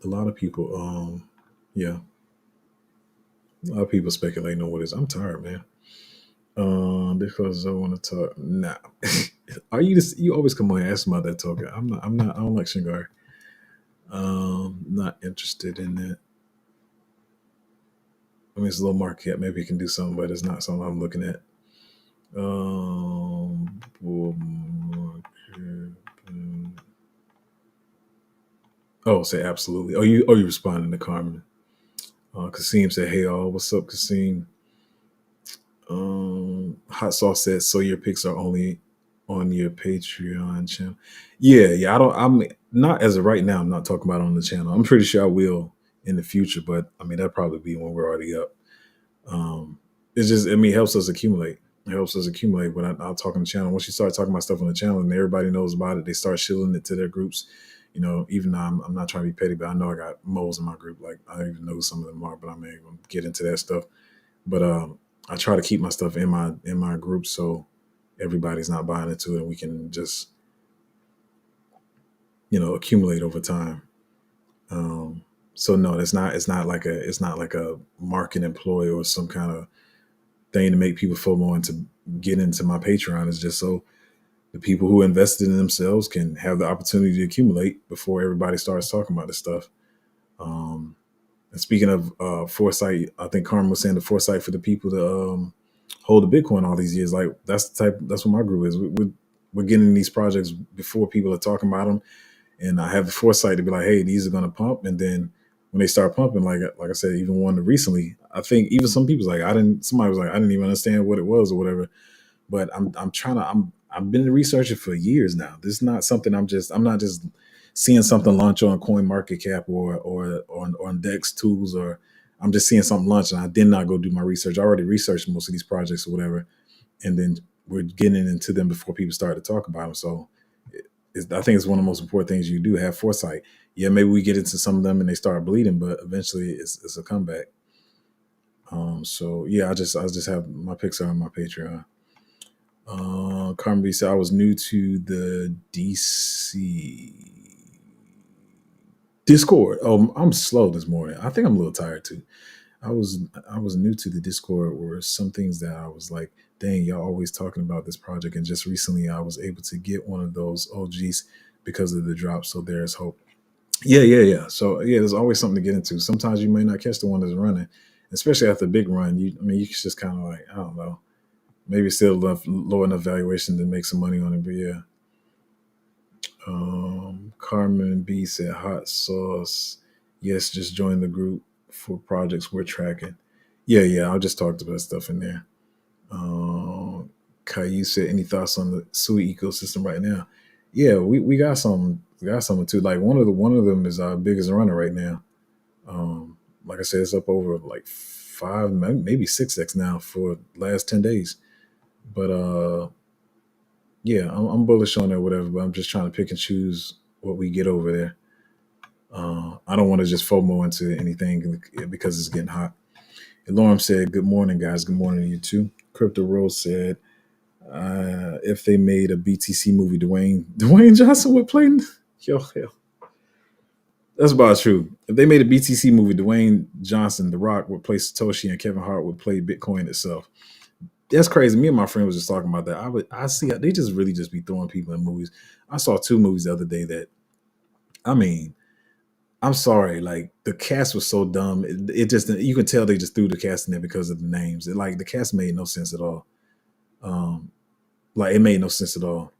A lot of people. Yeah, a lot of people speculating on what is. I'm tired, man. Because I want to talk. Nah, are you just? You always come on and ask about that token. I'm not. I'm not. I don't like Shingar. Not interested in that. I mean, it's a low market. Maybe it can do something, but it's not something I'm looking at. Bull market. Oh, say absolutely. You responding to Carmen? Kasim said, "Hey, all, what's up, Kasim?" Hot sauce said, "So your picks are only on your Patreon channel." Yeah, yeah. I don't. I'm not as of right now. I'm not talking about it on the channel. I'm pretty sure I will in the future, but I mean that'll probably be when we're already up. Um, it's just, I mean, it helps us accumulate. It helps us accumulate when I'll talk on the channel. Once you start talking about stuff on the channel and everybody knows about it, they start shilling it to their groups. You know, even though I'm not trying to be petty, but I know I got moles in my group. Like I don't even know who some of them are, but I'm not even get into that stuff. But I try to keep my stuff in my group so everybody's not buying into it, and we can just accumulate over time. Um, so no, it's not like a market employee or some kind of thing to make people FOMO and to get into my Patreon. Is just so the people who invested in themselves can have the opportunity to accumulate before everybody starts talking about this stuff. Um, and speaking of foresight, I think Carmen was saying the foresight for the people to hold the Bitcoin all these years. Like that's what my group is. We're getting these projects before people are talking about them, and I have the foresight to be like, hey, these are going to pump, and then when they start pumping, like I said, even one recently, I think even some people's like, I didn't. Somebody was like, I didn't even understand what it was or whatever. But I'm trying to. I've been researching for years now. This is not something I'm not just seeing something launch on Coin Market Cap or on Dex tools, or I'm just seeing something launch and I did not go do my research. I already researched most of these projects or whatever, and then we're getting into them before people start to talk about them. So I think it's one of the most important things you do, have foresight. Yeah, maybe we get into some of them and they start bleeding, but eventually it's a comeback. So yeah, I just have my picks on my Patreon. Carmen B said I was new to the DC Discord. Oh, I'm slow this morning. I think I'm a little tired too. I was I was new to the Discord, where some things that I was like, dang, y'all always talking about this project, and just recently I was able to get one of those OGs because of the drop. So there's hope. Yeah, yeah, yeah. So yeah, there's always something to get into. Sometimes you may not catch the one that's running, especially after a big run. I mean, you can just kind of like, I don't know, maybe still low enough valuation to make some money on it. But yeah, Carmen B said hot sauce. Yes, just join the group for projects we're tracking. Yeah, yeah. I'll just talk about stuff in there. Caillou said, any thoughts on the Sui ecosystem right now? Yeah, we got some. We got something too. Like one of them is our biggest runner right now. Like I said, it's up over like five, maybe 6x now for the last 10 days. But yeah, I'm bullish on it, whatever. But I'm just trying to pick and choose what we get over there. I don't want to just FOMO into anything because it's getting hot. And Lauren said, "Good morning, guys. Good morning to you too." Crypto Rose said, "If they made a BTC movie, Dwayne Johnson would play." Yo, hell, that's about true. If they made a BTC movie, Dwayne Johnson, The Rock, would play Satoshi, and Kevin Hart would play Bitcoin itself. That's crazy. Me and my friend was just talking about that. I see how they just really just be throwing people in movies. I saw two movies the other day that, I mean, I'm sorry, like the cast was so dumb. It just, you can tell they just threw the cast in there because of the names. Like the cast made no sense at all. Um, like it made no sense at all.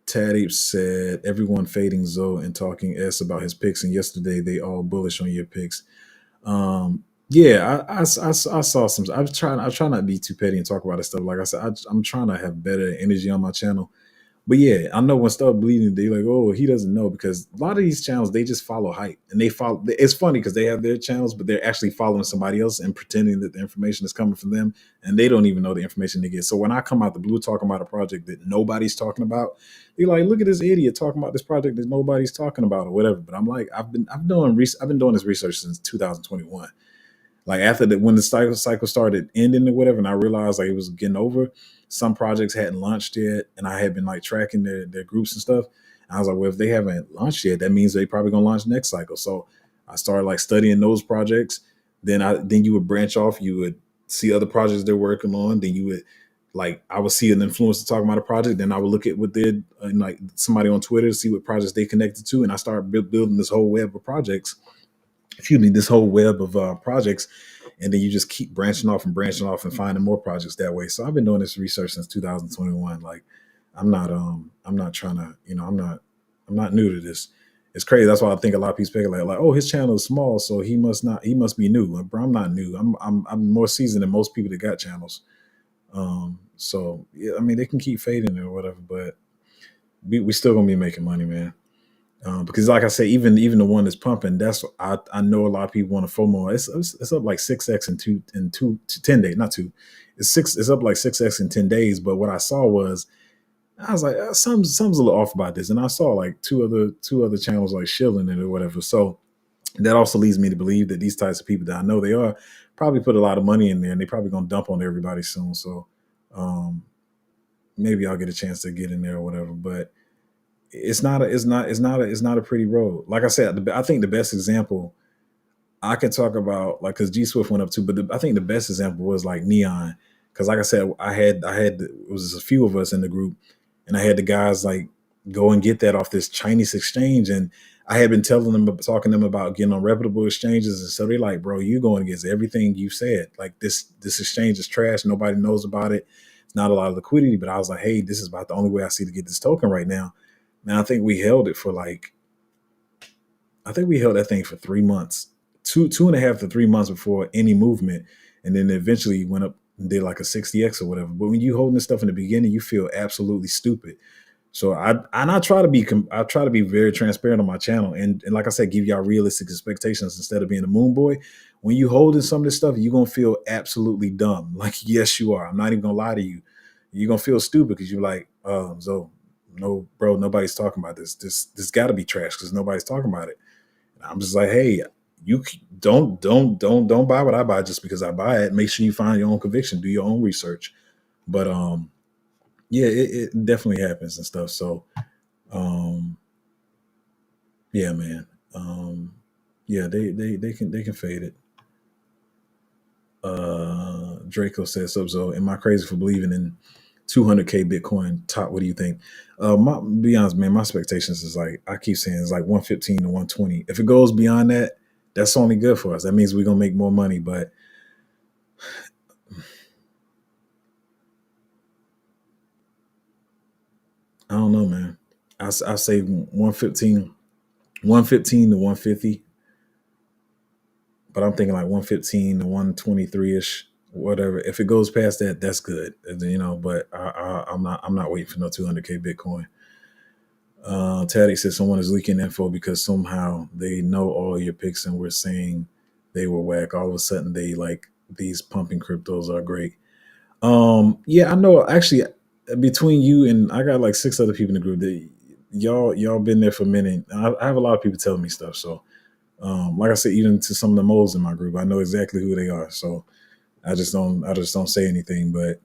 Taddy said everyone fading Zoe and talking S about his picks, and yesterday they all bullish on your picks. Yeah, I saw some. I try not to be too petty and talk about this stuff. Like I said, I'm trying to have better energy on my channel. But yeah, I know when stuff bleeding, they like, oh, he doesn't know, because a lot of these channels they just follow hype, and they follow. It's funny because they have their channels, but they're actually following somebody else and pretending that the information is coming from them, and they don't even know the information they get. So when I come out the blue talking about a project that nobody's talking about, they're like, look at this idiot talking about this project that nobody's talking about or whatever. But I'm like, I've been doing this research since 2021. Like after that, when the cycle started ending or whatever, and I realized like it was getting over, some projects hadn't launched yet, and I had been like tracking their groups and stuff. And I was like, well, if they haven't launched yet, that means they probably gonna launch next cycle. So I started like studying those projects. Then you would branch off. You would see other projects they're working on. Then you would like I would see an influencer talking about a project. Then I would look at what they like somebody on Twitter to see what projects they connected to, and I started building this whole web of projects. Excuse me, this whole web of projects, and then you just keep branching off and finding more projects that way. So I've been doing this research since 2021. Like I'm not trying to, I'm not new to this. It's crazy. That's why I think a lot of people speculate like, oh, his channel is small, so he must be new. Bro, I'm not new. I'm more seasoned than most people that got channels. So yeah, I mean they can keep fading or whatever, but we still gonna be making money, man. Because like I say, even the one that's pumping, that's I know a lot of people want to FOMO. It's up like 6x in 10 days, not two. It's up like 6x in 10 days. But what I saw was I was like, something's a little off about this, and I saw like two other channels like shilling it or whatever. So that also leads me to believe that these types of people that I know they are probably put a lot of money in there, and they probably gonna dump on everybody soon. So um, maybe I'll get a chance to get in there or whatever. But it's not a pretty road. Like I said, I think the best example I can talk about, like, because G Swift went up too, but I think the best example was like Neon, because like I said, it was a few of us in the group, and I had the guys like go and get that off this Chinese exchange, and I had been talking to them about getting on reputable exchanges, and so they're like, bro, you going against everything you said. Like this exchange is trash. Nobody knows about it. It's not a lot of liquidity, but I was like, hey, this is about the only way I see to get this token right now. And I think we held it for like, I think we held that thing for 3 months, two and a half to 3 months before any movement, and then eventually went up and did like a 60x or whatever. But when you holding this stuff in the beginning, you feel absolutely stupid. So I try to be very transparent on my channel, and like I said, give y'all realistic expectations instead of being a moon boy. When you holding some of this stuff, you're gonna feel absolutely dumb. Like yes, you are. I'm not even gonna lie to you. You're gonna feel stupid because you're like, so no, bro, nobody's talking about this. This got to be trash because nobody's talking about it. And I'm just like, hey, you don't buy what I buy just because I buy it. Make sure you find your own conviction, do your own research. But yeah, it definitely happens and stuff. So yeah, man. Yeah, they can fade it. Draco says sub. So am I crazy for believing in 200K Bitcoin top? What do you think? Be honest, man, my expectations is like, I keep saying it's like 115 to 120. If it goes beyond that, that's only good for us. That means we're going to make more money. But I don't know, man. I say 115 to 150. But I'm thinking like 115 to 123-ish, whatever. If it goes past that, that's good. But I'm not waiting for no 200K Bitcoin. Taddy says someone is leaking info because somehow they know all your picks and we're saying they were whack. All of a sudden they like these pumping cryptos are great. Yeah, I know. Actually, between you and I got like 6 other people in the group that y'all been there for a minute. I have a lot of people telling me stuff. So like I said, even to some of the moles in my group, I know exactly who they are. So I just don't say anything. But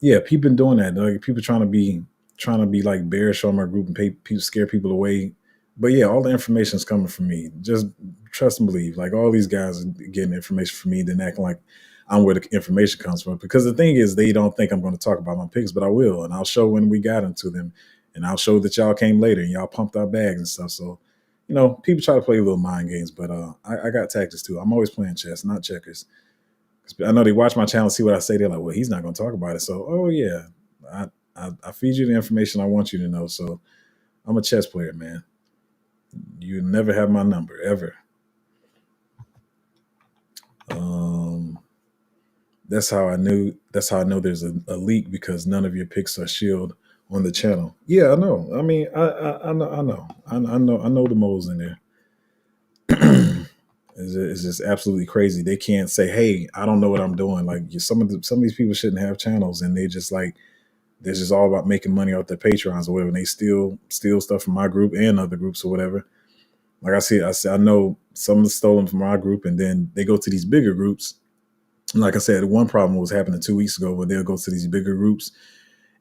yeah, people been doing that. Like people trying to be like bearish on my group and scare people away. But yeah, all the information is coming from me. Just trust and believe. Like all these guys are getting information from me, then acting like I'm where the information comes from. Because the thing is, they don't think I'm going to talk about my picks, but I will, and I'll show when we got into them, and I'll show that y'all came later and y'all pumped our bags and stuff. So, people try to play little mind games, but I got tactics too. I'm always playing chess, not checkers. I know they watch my channel, see what I say. They're like, well, he's not going to talk about it. So, oh yeah, I feed you the information I want you to know. So I'm a chess player, man. You never have my number ever. That's how I know there's a leak because none of your picks are shielded on the channel. Yeah, I know. I mean, I know the moles in there. It's just absolutely crazy. They can't say, "Hey, I don't know what I'm doing." Like some of these people shouldn't have channels, and they just like they're just all about making money off their Patreons or whatever. And they steal stuff from my group and other groups or whatever. Like I know some are stolen from our group, and then they go to these bigger groups. And like I said, one problem was happening 2 weeks ago where they'll go to these bigger groups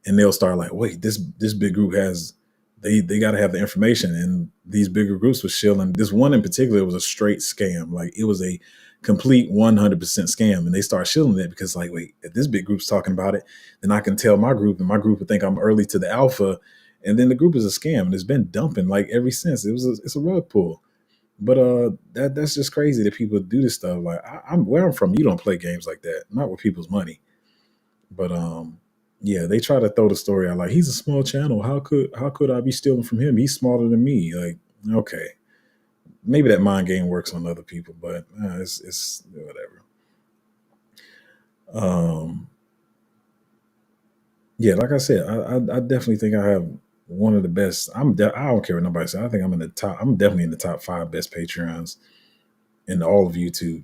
and they'll start like, wait, this big group has they got to have the information, and these bigger groups were shilling. This one in particular was a straight scam, like it was a complete 100% scam, and they start shilling it because like, wait, if this big group's talking about it, then I can tell my group, and my group would think I'm early to the alpha, and then the group is a scam, and it's been dumping like ever since. It's a rug pull. But that's just crazy that people do this stuff. Like I'm where I'm from, you don't play games like that, not with people's money. But yeah, they try to throw the story out like he's a small channel. How could I be stealing from him? He's smaller than me. Like, okay, maybe that mind game works on other people, but it's whatever. Um, yeah, like I said, I definitely think I have one of the best. I don't care what nobody says. I think I'm in the top. I'm definitely in the top 5 best Patreons in all of YouTube.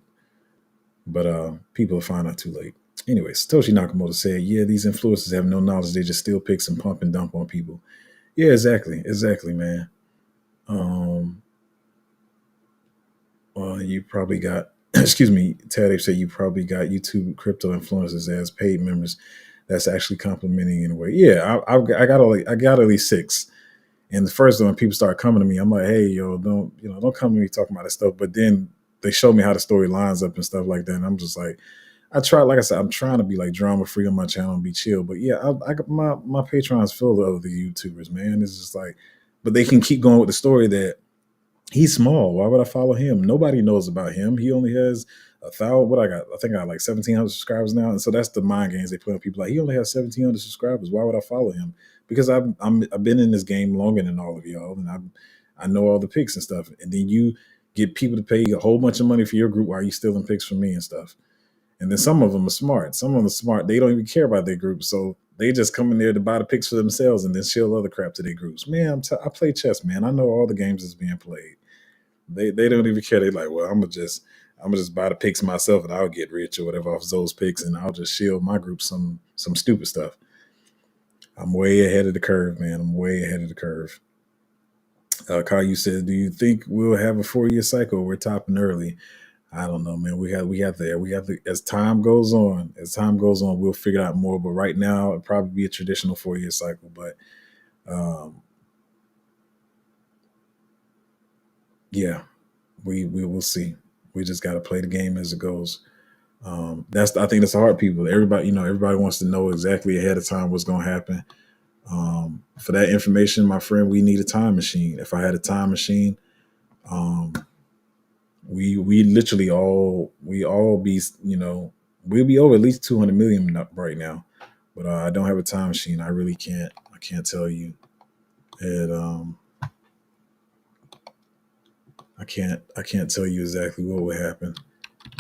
But people will find out too late. Anyways, Satoshi Nakamoto said, "Yeah, these influencers have no knowledge. They just steal pics and pump and dump on people." Yeah, exactly, man. Um, you probably got, excuse me, Tadej said you probably got YouTube crypto influencers as paid members. That's actually complimenting in a way. Yeah, I got at least 6. And the first one, people start coming to me, I'm like, hey, yo, don't come to me talking about this stuff. But then they show me how the story lines up and stuff like that. And I'm just like, like I said, I'm trying to be like drama free on my channel and be chill. But yeah, I got my Patreon's filled of other YouTubers, man. It's just like, but they can keep going with the story that he's small. Why would I follow him? Nobody knows about him. He only has 1,000. What I got? I think I got like 1,700 subscribers now. And so that's the mind games they play on people. Like he only has 1,700 subscribers. Why would I follow him? Because I've been in this game longer than all of y'all, and I know all the picks and stuff. And then you get people to pay a whole bunch of money for your group while you stealing picks from me and stuff. And then some of them are smart. Some of them are smart. They don't even care about their group, so they just come in there to buy the picks for themselves and then shill other crap to their groups. Man, I play chess, man. I know all the games that's being played. They don't even care. They like, well, I'm gonna just buy the picks myself and I'll get rich or whatever off those picks, and I'll just shield my group some stupid stuff. I'm way ahead of the curve, man. I'm way ahead of the curve. Caillou said, "Do you think we'll have a 4-year cycle? We're topping early." I don't know, man. We have the as time goes on, we'll figure out more. But right now, it'll probably be a traditional 4-year cycle. But um, yeah, we will see. We just got to play the game as it goes. I think that's the hard people. Everybody wants to know exactly ahead of time what's going to happen. For that information, my friend, we need a time machine. If I had a time machine, um, we literally all be we'll be over at least 200 million right now. But I don't have a time machine. I really can't. I can't tell you. And I can't tell you exactly what would happen.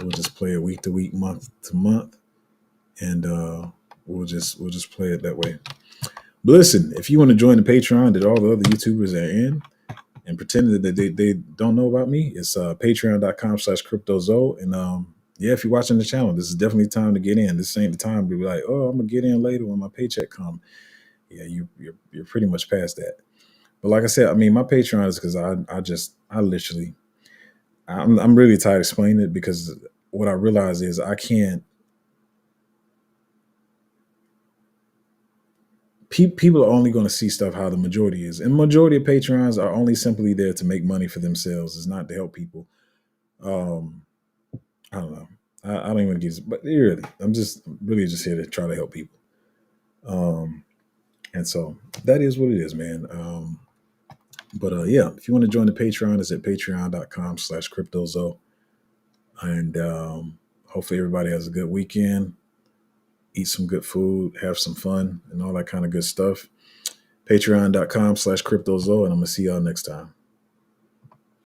We'll just play it week to week, month to month, and we'll just play it that way. But listen, if you want to join the Patreon that all the other YouTubers are in and pretending that they don't know about me, it's patreon.com/cryptozo. And yeah, if you're watching the channel, this is definitely time to get in. This ain't the time to be like, oh, I'm gonna get in later when my paycheck come. Yeah, you're pretty much past that. But like I said, I mean, my Patreon is because I'm really tired of explaining it, because what I realize is I can't. People are only going to see stuff how the majority is, and majority of Patreons are only simply there to make money for themselves. It's not to help people. Um, I don't know. I don't even get it, but really, I'm just really just here to try to help people. Um, and so that is what it is, man. But yeah, if you want to join the Patreon, it's at patreon.com/cryptozo. And hopefully everybody has a good weekend, eat some good food, have some fun, and all that kind of good stuff. Patreon.com/cryptozo, and I'm going to see y'all next time.